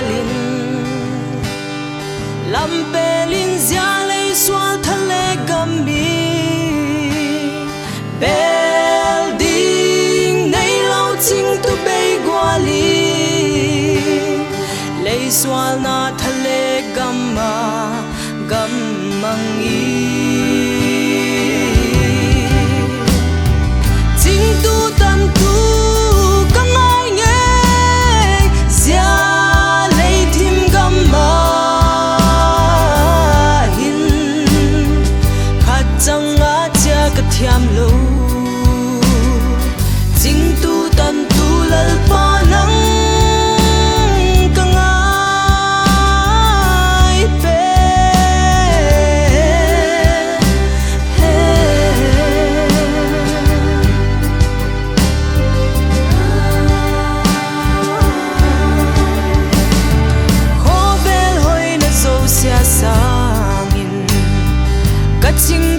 lin lam pe lin zia lei xóa thân lệ gầm mi building nay lâu chính tu bay qua li lei xóa na thân lệ gầm mà gầm mang y chính tu tâm tu căng ai nghe zia lei thim gầm mà hin khát chẳng ngã chia cái thiam lâu chính tu tâm tu lal pa nang căng ai pe khó vel hoi na zo sia sangin ka ching